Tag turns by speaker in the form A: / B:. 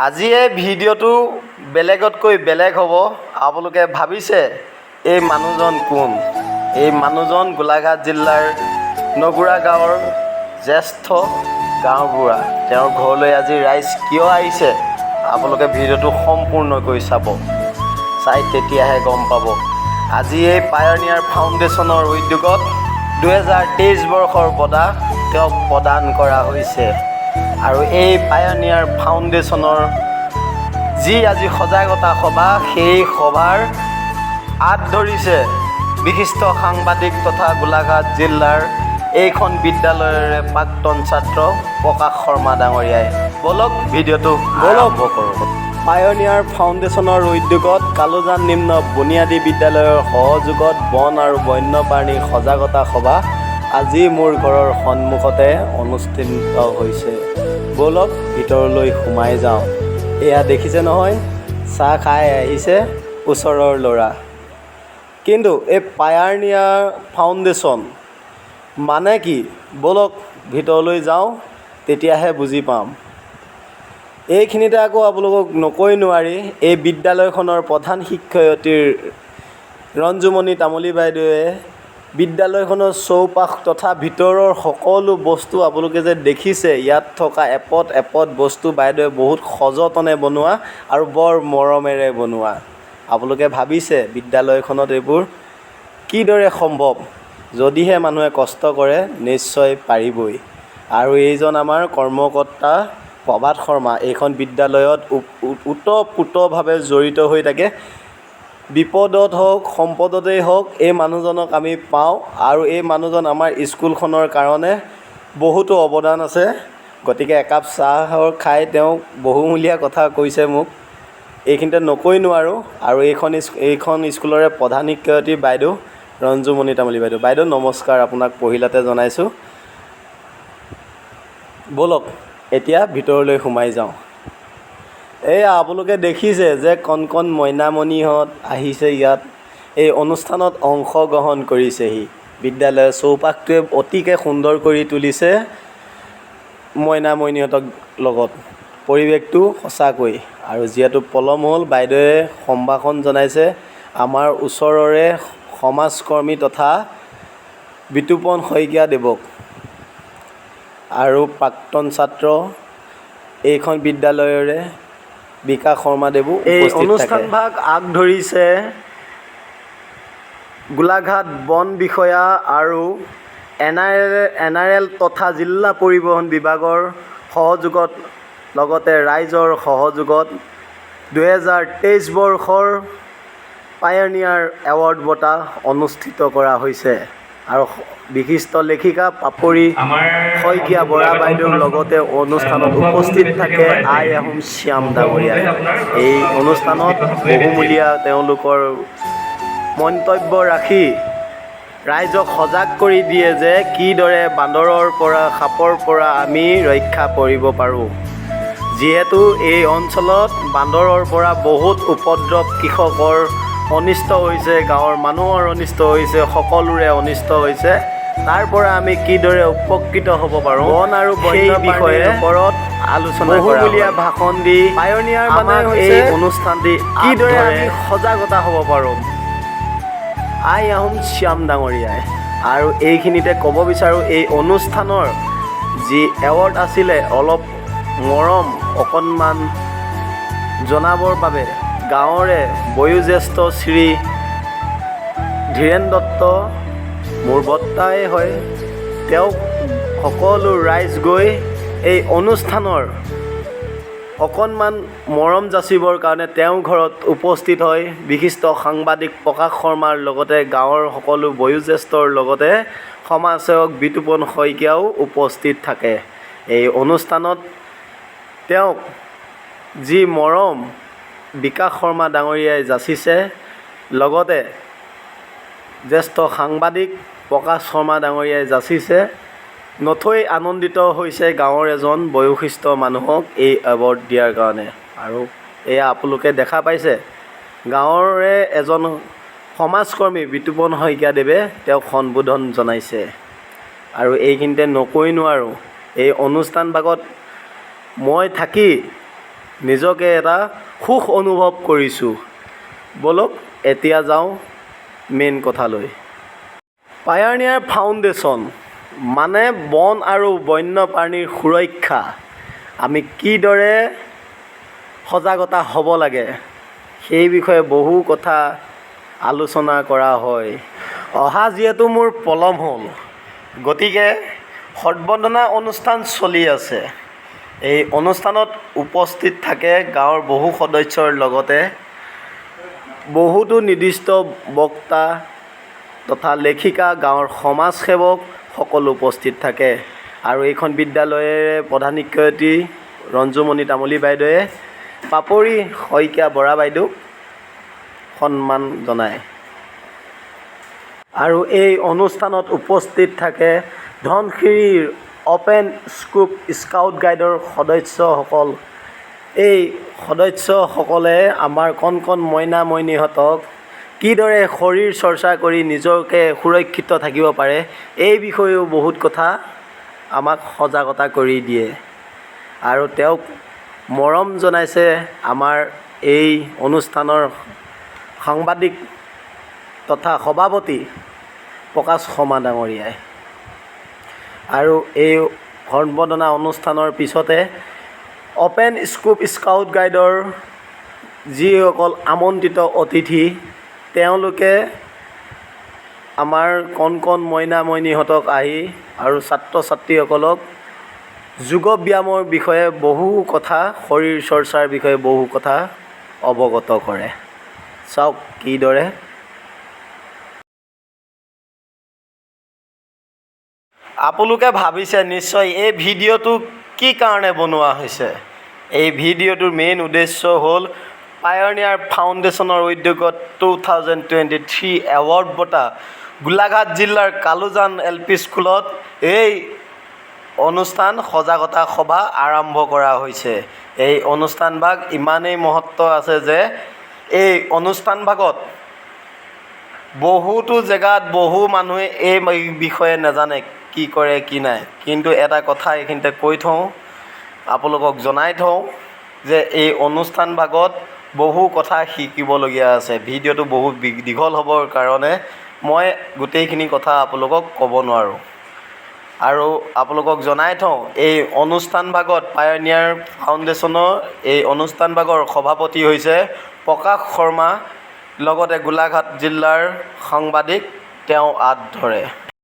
A: আজি এই ভিডিঅ'টো বেলেগতকৈ বেলেগ হ'ব। আপোনালোকে ভাবিছে এই মানুহজন কোন? এই মানুহজন গোলাঘাট জিলাৰ নগুৰা গাঁৱৰ জ্যেষ্ঠ গাঁওবুঢ়া। তেওঁৰ ঘৰলৈ আজি ৰাইজ কিয় আহিছে আপোনালোকে ভিডিঅ'টো সম্পূৰ্ণকৈ চাব। চাই তেতিয়াহে গম পাব। আজি এই পায়নিয়াৰ ফাউণ্ডেশ্যনৰ উদ্যোগত 2023 বৰ্ষৰ বঁটা তেওঁক প্ৰদান কৰা হৈছে। আৰু এই পায়নিয়াৰ ফাউণ্ডেশ্যনৰ যি আজি সজাগতা সভা, সেই সভাৰ আঁত ধৰিছে বিশিষ্ট সাংবাদিক তথা গোলাঘাট জিলাৰ এইখন বিদ্যালয়ৰে প্ৰাক্তন ছাত্ৰ প্ৰকাশ শৰ্মা ডাঙৰীয়াই। বলক ভিডিঅ'টো আৰম্ভ কৰোঁ। পায়নিয়াৰ ফাউণ্ডেশ্যনৰ উদ্যোগত কালুজান নিম্ন বুনিয়াদী বিদ্যালয়ৰ সহযোগত বন আৰু বন্যপ্ৰাণী সজাগতা সভা আজি মোৰ ঘৰৰ সন্মুখতে অনুষ্ঠিত হৈছে। বলক ভিতৰলৈ সোমাই যাওঁ। এয়া দেখিছে নহয়, চাহ খাই আহিছে ওচৰৰ ল'ৰা। কিন্তু এই পায়নিয়াৰ ফাউণ্ডেশ্যন মানে কি? বলক ভিতৰলৈ যাওঁ, তেতিয়াহে বুজি পাম। এইখিনিতে আকৌ আপোনালোকক নকৈ নোৱাৰি, এই বিদ্যালয়খনৰ প্ৰধান শিক্ষয়িত্ৰীৰ ৰঞ্জুমণি তামুলী বাইদেৱে বিদ্যালয়খনৰ চৌপাশ তথা ভিতৰৰ সকলো বস্তু আপোনালোকে যে দেখিছে, ইয়াত থকা এপদ এপদ বস্তু বাইদেৱে বহুত সযতনে বনোৱা আৰু বৰ মৰমেৰে বনোৱা। আপোনালোকে ভাবিছে বিদ্যালয়খনত এইবোৰ কিদৰে সম্ভৱ? যদিহে মানুহে কষ্ট কৰে নিশ্চয় পাৰিবই। আৰু এইজন আমাৰ কৰ্মকৰ্তা প্ৰভাত শৰ্মা এইখন বিদ্যালয়ত ওতঃপ্ৰোতভাৱে জড়িত হৈ থাকে। বিপদত হওক সম্পদতেই হওক এই মানুহজনক আমি পাওঁ। আৰু এই মানুহজন আমাৰ স্কুলখনৰ কাৰণে বহুতো অৱদান আছে। গতিকে একাপ চাহৰ খাই তেওঁ বহুমূলীয়া কথা কৈছে মোক, এইখিনিতে নকৈ নোৱাৰোঁ। আৰু এইখন স্কুলৰে প্ৰধান শিক্ষয়িত্ৰী বাইদেউ ৰঞ্জুমণি তামুলী বাইদেউ। বাইদেউ নমস্কাৰ, আপোনাক পহিলাতে জনাইছোঁ। ব'লক এতিয়া ভিতৰলৈ সোমাই যাওঁ। এই আপোনালোকে দেখিছে যে কণ কণ মইনামণিহঁত আহিছে ইয়াত এই অনুষ্ঠানত অংশগ্ৰহণ কৰিছেহি। বিদ্যালয়ৰ চৌপাশটোৱে অতিকৈ সুন্দৰ কৰি তুলিছে মইনামণিহঁতক লগত। পৰিৱেশটো সঁচাকৈ। আৰু যিহেতু পলম হ'ল, বাইদেৱে সম্ভাষণ জনাইছে আমাৰ ওচৰৰে সমাজকৰ্মী তথা বিতুপন শইকীয়া দেৱক আৰু প্ৰাক্তন ছাত্ৰ এইখন বিদ্যালয়ৰে বিকাশ শৰ্মা দেৱো এই অনুষ্ঠান ভাগ আগ ধৰিছে গোলাঘাট বন বিষয়া আৰু NRL তথা জিলা পৰিবহণ বিভাগৰ সহযোগত লগতে ৰাইজৰ সহযোগত 2023 বৰ্ষৰ পায়নিয়াৰ এৱাৰ্ড বঁটা অনুষ্ঠিত কৰা হৈছে। আৰু বিশিষ্ট লেখিকা পাপৰি শইকীয়া বৰা বাইদেউৰ লগতে অনুষ্ঠানত উপস্থিত থাকে আই আহোম শ্যাম ডাঙৰীয়া। এই অনুষ্ঠানত বহুমূলীয়া তেওঁলোকৰ মন্তব্য ৰাখি ৰাইজক সজাগ কৰি দিয়ে যে কিদৰে বান্দৰৰ পৰা সাপৰ পৰা আমি ৰক্ষা পৰিব পাৰোঁ। যিহেতু এই অঞ্চলত বান্দৰৰ পৰা বহুত উপদ্ৰৱ, কৃষকৰ অনিষ্ট হৈছে, গাঁৱৰ মানুহৰ অনিষ্ট হৈছে, সকলোৰে অনিষ্ট হৈছে। তাৰ পৰা আমি কিদৰে উপকৃত হ'ব পাৰোঁ বন আৰু বন্য বিষয়ে ওপৰত আলোচনা বহুমূলীয়া ভাষণ দি পায়নিয়াৰ মানে এই অনুষ্ঠানটি কিদৰে আমি সজাগতা হ'ব পাৰোঁ আই আহোম শ্যাম ডাঙৰীয়াই। আৰু এইখিনিতে ক'ব বিচাৰোঁ এই অনুষ্ঠানৰ যি এৱাৰ্ড আছিলে অলপ মৰম অকণমান জনাবৰ বাবে গাঁৱৰে বয়োজ্যেষ্ঠ শ্ৰী ধীৰেন দত্ত মোৰ বৰ্তাই হয়, তেওঁক সকলো ৰাইজ গৈ এই অনুষ্ঠানৰ অকণমান মৰম যাচিবৰ কাৰণে তেওঁৰ ঘৰত উপস্থিত হয়। বিশিষ্ট সাংবাদিক প্ৰকাশ শৰ্মাৰ লগতে গাঁৱৰ সকলো বয়োজ্যেষ্ঠৰ লগতে সমাজসেৱক বিতুপন শইকীয়াও উপস্থিত থাকে। এই অনুষ্ঠানত তেওঁক যি মৰম বিকাশ শৰ্মা ডাঙৰীয়াই যাচিছে, লগতে জ্যেষ্ঠ সাংবাদিক প্ৰকাশ শৰ্মা ডাঙৰীয়াই যাচিছে, নথৈ আনন্দিত হৈছে গাঁৱৰ এজন বয়োজ্যেষ্ঠ মানুহক এই এৱাৰ্ড দিয়াৰ কাৰণে। আৰু এয়া আপোনালোকে দেখা পাইছে গাঁৱৰে এজন সমাজকৰ্মী বিতুপন শইকীয়া দেৱে তেওঁক সম্বোধন জনাইছে। আৰু এইখিনিতে নকৈ নোৱাৰোঁ, এই অনুষ্ঠান ভাগত মই থাকি নিজকে এটা সুখ অনুভৱ কৰিছোঁ। ব'লক এতিয়া যাওঁ মেইন কথালৈ। পায়ানিয়াৰ ফাউণ্ডেশ্যন মানে বন আৰু বন্যপ্ৰাণীৰ সুৰক্ষা। আমি কিদৰে সজাগতা হ'ব লাগে সেই বিষয়ে বহু কথা আলোচনা কৰা হয়। অহা যিহেতু মোৰ পলম হ'ল, গতিকে সৰ্বন্ধনা অনুষ্ঠান চলি আছে। এই অনুষ্ঠানত উপস্থিত থাকে গাঁৱৰ বহু সদস্যৰ লগতে বহুতো নিৰ্দিষ্ট বক্তা তথা লেখিকা, গাঁৱৰ সমাজসেৱক সকলো উপস্থিত থাকে। আৰু এইখন বিদ্যালয়ৰে প্ৰধান শিক্ষয়িত্ৰী ৰঞ্জুমণি তামুলী বাইদেৱে পাপৰি শইকীয়া বৰা বাইদেউক সন্মান জনায়। আৰু এই অনুষ্ঠানত উপস্থিত থাকে ধনশিৰিৰ অ'পেন স্কুপ স্কাউট গাইডৰ সদস্যসকল। এই সদস্যসকলে আমাৰ কণ কণ মইনা মইনীহঁতক কিদৰে শৰীৰ চৰ্চা কৰি নিজকে সুৰক্ষিত থাকিব পাৰে এই বিষয়েও বহুত কথা আমাক সজাগতা কৰি দিয়ে। আৰু তেওঁক মৰম জনাইছে আমাৰ এই অনুষ্ঠানৰ সাংবাদিক তথা সভাপতি প্ৰকাশ শৰ্মা ডাঙৰীয়াই। আৰু এই সম্বৰ্ধনা অনুষ্ঠানৰ পিছতে অ'পেন স্কুপ স্কাউট গাইডৰ যিসকল আমন্ত্ৰিত অতিথি, তেওঁলোকে আমাৰ কণ কণ মইনা মইনীহঁতক আহি আৰু ছাত্ৰ ছাত্ৰীসকলক যোগ ব্যায়ামৰ বিষয়ে বহু কথা, শৰীৰ চৰ্চাৰ বিষয়ে বহু কথা অৱগত কৰে। চাওক কিদৰে। আপোনালোকে ভাবিছে নিশ্চয় এই ভিডিঅ'টো কি কাৰণে বনোৱা হৈছে। এই ভিডিঅ'টোৰ মেইন উদ্দেশ্য হ'ল পায়নিয়াৰ ফাউণ্ডেশ্যনৰ উদ্যোগত 2023 এৱাৰ্ড বঁটা গোলাঘাট জিলাৰ কালুজান LP স্কুলত এই অনুষ্ঠান সজাগতা সভা আৰম্ভ কৰা হৈছে। এই অনুষ্ঠানভাগ ইমানেই মহত্ব আছে যে এই অনুষ্ঠানভাগত বহুতো জেগাত বহু মানুহে এই বিষয়ে নাজানে, কি কৰে কি নাই। কিন্তু এটা কথা এইখিনিতে কৈ থওঁ, আপোনালোকক জনাই থওঁ যে এই অনুষ্ঠানভাগত বহু কথা শিকিবলগীয়া আছে। ভিডিঅ'টো বহুত দীঘল হ'বৰ কাৰণে মই গোটেইখিনি কথা আপোনালোকক ক'ব নোৱাৰোঁ। আৰু আপোনালোকক জনাই থওঁ এই অনুষ্ঠানভাগত পায়নিয়াৰ ফাউণ্ডেশ্যনৰ এই অনুষ্ঠানভাগৰ সভাপতি হৈছে প্ৰকাশ শৰ্মা, লগতে গোলাঘাট জিলাৰ সাংবাদিক তেওঁ হাত ধৰে।